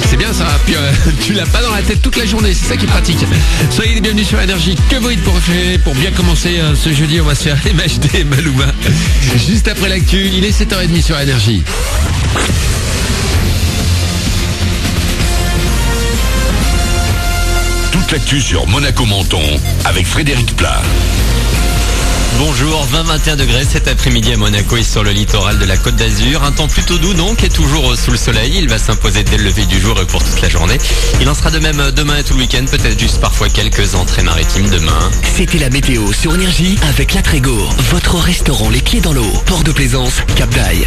C'est bien ça, puis tu l'as pas dans la tête toute la journée, c'est ça qui est pratique. Soyez les bienvenus sur Énergie. Que vous dites pour bien commencer ce jeudi, on va se faire MHD et Maluma. Juste après l'actu, il est 7h30 sur Énergie. Toute l'actu sur Monaco-Menton avec Frédéric Plat. Bonjour, 20-21 degrés cet après-midi à Monaco et sur le littoral de la Côte d'Azur. Un temps plutôt doux donc et toujours sous le soleil. Il va s'imposer dès le lever du jour et pour toute la journée. Il en sera de même demain et tout le week-end, peut-être juste parfois quelques entrées maritimes demain. C'était la météo sur Énergie avec La Trégo, votre restaurant les pieds dans l'eau. Port de Plaisance, Cap d'Aille.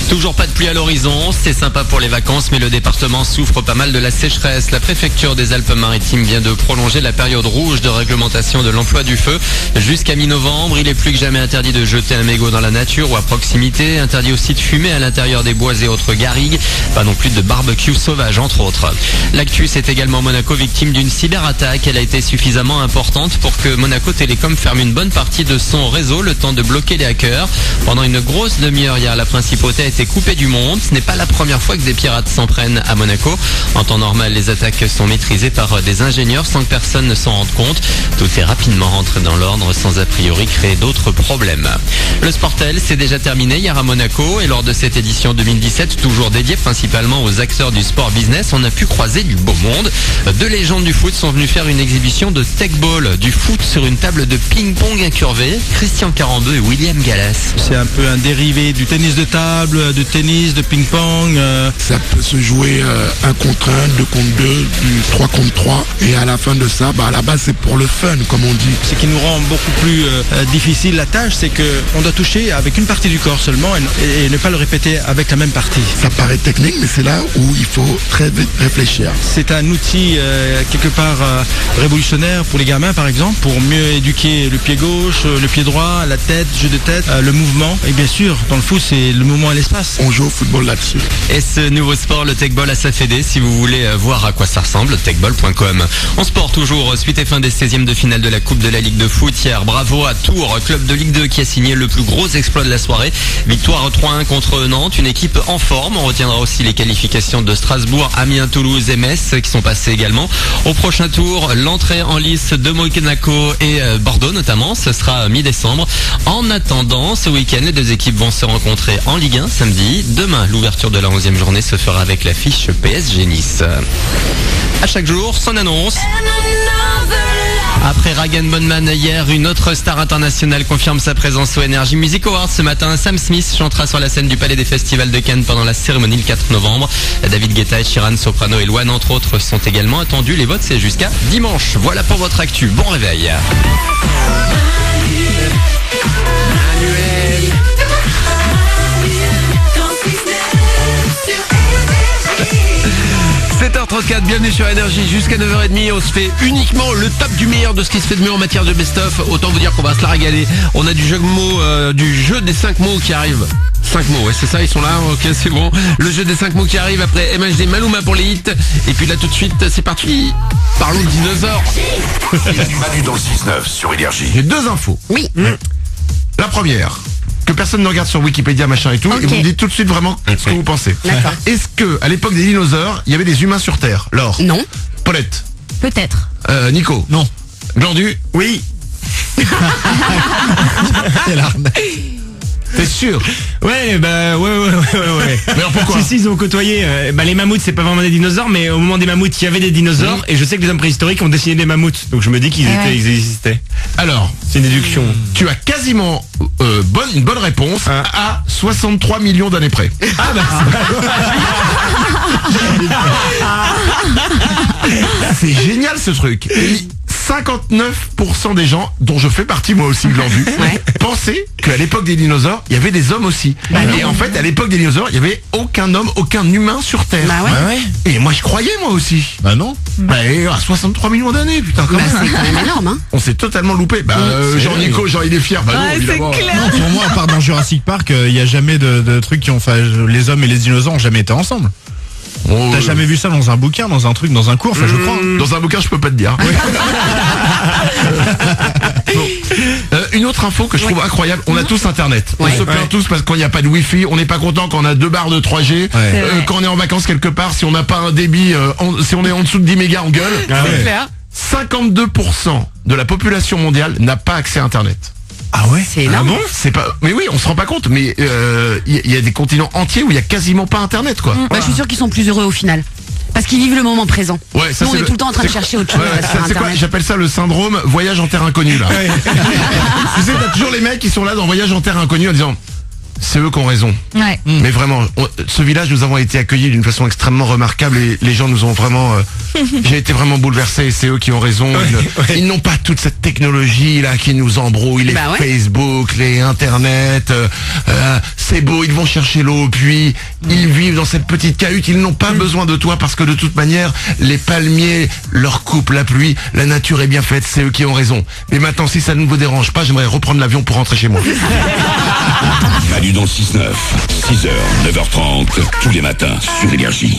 Toujours pas de pluie à l'horizon, c'est sympa pour les vacances, mais le département souffre pas mal de la sécheresse. La préfecture des Alpes-Maritimes vient de prolonger la période rouge de réglementation de l'emploi du feu jusqu'à mi-novembre. Il est plus que jamais interdit de jeter un mégot dans la nature ou à proximité. Interdit aussi de fumer à l'intérieur des bois et autres garrigues. Pas non plus de barbecue sauvage, entre autres. L'actu, c'est également Monaco victime d'une cyberattaque. Elle a été suffisamment importante pour que Monaco Télécom ferme une bonne partie de son réseau, le temps de bloquer les hackers. Pendant une grosse demi-heure hier, la principauté a été coupée du monde. Ce n'est pas la première fois que des pirates s'en prennent à Monaco. En temps normal, les attaques sont maîtrisées par des ingénieurs sans que personne ne s'en rende compte. Tout est rapidement rentré dans l'ordre sans a priori créer d'autres problèmes. Le Sportel, c'est déjà terminé hier à Monaco et lors de cette édition 2017, toujours dédiée principalement aux acteurs du sport business, on a pu croiser du beau monde. Deux légendes du foot sont venus faire une exhibition de tech-ball, du foot sur une table de ping-pong incurvée. Christian Carambeu et William Gallas. C'est un peu un dérivé du tennis de table, de tennis, de ping-pong. Ça peut se jouer 1 contre 1, 2 contre 2, du 3 contre 3. Et à la fin de ça, à la base, c'est pour le fun, comme on dit. Ce qui nous rend beaucoup plus difficile la tâche, c'est qu'on doit toucher avec une partie du corps seulement et ne pas le répéter avec la même partie. Ça paraît technique, mais c'est là où il faut très vite réfléchir. C'est un outil quelque part révolutionnaire pour les gamins, par exemple, pour mieux éduquer le pied gauche, le pied droit, la tête, jeu de tête, le mouvement. Et bien sûr, dans le foot, c'est le mouvement et l'espace. On joue au football là-dessus. Et ce nouveau sport, le Techball, a sa fédé. Si vous voulez voir à quoi ça ressemble, techball.com. En sport toujours, suite et fin des 16e de finale de la Coupe de la Ligue de foot hier. Bravo à Tours, club de Ligue 2 qui a signé le plus gros exploit de la soirée. Victoire 3-1 contre Nantes, une équipe en forme. On retiendra aussi les qualifications de Strasbourg, Amiens, Toulouse et Metz qui sont passées également. Au prochain tour, l'entrée en lice de Monaco et Bordeaux notamment, ce sera mi-décembre. En attendant, ce week-end, les deux équipes vont se rencontrer en Ligue 1 samedi. Demain, l'ouverture de la 11e journée se fera avec l'affiche PSG Nice. À chaque jour, son annonce. Après Ragan Bonman hier, une autre star internationale confirme sa présence au Energy Music Awards. Ce matin, Sam Smith chantera sur la scène du Palais des Festivals de Cannes pendant la cérémonie le 4 novembre. David Guetta, Sheeran, Soprano et Luan, entre autres, sont également attendus. Les votes, c'est jusqu'à dimanche. Voilà pour votre actu. Bon réveil. 7h34, bienvenue sur Énergie, jusqu'à 9h30, on se fait uniquement le top du meilleur de ce qui se fait de mieux en matière de best-of. Autant vous dire qu'on va se la régaler. On a du jeu de mots, du jeu des 5 mots qui arrive. 5 mots, ouais c'est ça, ils sont là, ok c'est bon. Le jeu des 5 mots qui arrive après MHD Maluma pour les hits. Et puis là tout de suite, c'est parti. Parlons de dinosaures. Manu dans le 6-9 sur Énergie. J'ai 2 infos. Oui. La première, que personne ne regarde sur Wikipédia, machin et tout, Ok. et vous me dites tout de suite vraiment ce que vous pensez. D'accord. Est-ce que, à l'époque des dinosaures, il y avait des humains sur Terre? Laure? Non. Paulette? Peut-être. Nico? Non. Glandu? Oui. T'es sûr? Ouais. Mais alors pourquoi? Si, ils ont côtoyé. Les mammouths, c'est pas vraiment des dinosaures, mais au moment des mammouths, il y avait des dinosaures, et je sais que les hommes préhistoriques ont dessiné des mammouths. Donc je me dis qu'ils ils existaient. Alors, C'est une déduction. tu as quasiment une bonne réponse à 63 millions d'années près. Ah bah, C'est génial ce truc. Et 59% des gens, dont je fais partie moi aussi, Glandu, pensaient qu'à l'époque des dinosaures, il y avait des hommes aussi. Et en fait, à l'époque des dinosaures, il n'y avait aucun homme, aucun humain sur Terre. Bah ouais. Et moi, je croyais moi aussi. Bah non. Et à 63 millions d'années, putain, quand Bah, même. c'est quand même énorme, hein. On s'est totalement loupé. Jean-Nico, il est fier. Non, évidemment. Non, pour moi, à part dans Jurassic Park, il n'y a jamais de trucs qui ont fait. Les hommes et les dinosaures ont jamais été ensemble. T'as jamais vu ça dans un bouquin, dans un truc, dans un cours, enfin je crois. Dans un bouquin, je peux pas te dire. Une autre info que je trouve incroyable, on a tous internet. On se plaint tous parce qu'il n'y a pas de wifi, on n'est pas content quand on a 2 barres de 3G, quand on est en vacances quelque part, si on n'a pas un débit, si on est en dessous de 10 mégas, on gueule. C'est clair. 52% de la population mondiale n'a pas accès à internet. Ah ouais? C'est énorme. Bon, c'est pas. Mais oui, on se rend pas compte. Mais il y a des continents entiers où il y a quasiment pas internet, quoi. Bah, je suis sûr qu'ils sont plus heureux au final. Parce qu'ils vivent le moment présent. Ouais, ça Nous, on est tout le temps en train de chercher autre chose sur c'est quoi? Internet. J'appelle ça le syndrome voyage en terre inconnue, là. Tu sais, t'as toujours les mecs qui sont là dans voyage en terre inconnue en disant. C'est eux qui ont raison. Ouais. Mais vraiment, ce village, nous avons été accueillis d'une façon extrêmement remarquable et les gens nous ont vraiment... j'ai été vraiment bouleversé, c'est eux qui ont raison. Ils n'ont pas toute cette technologie là qui nous embrouille, les Facebook, les Internet. C'est beau, ils vont chercher l'eau au puits, ils vivent dans cette petite cahute, ils n'ont pas besoin de toi parce que de toute manière, les palmiers leur coupent la pluie, la nature est bien faite, c'est eux qui ont raison. Mais maintenant, si ça ne vous dérange pas, j'aimerais reprendre l'avion pour rentrer chez moi. Manu dans le 6-9, 6h, 9h30, tous les matins sur Énergie.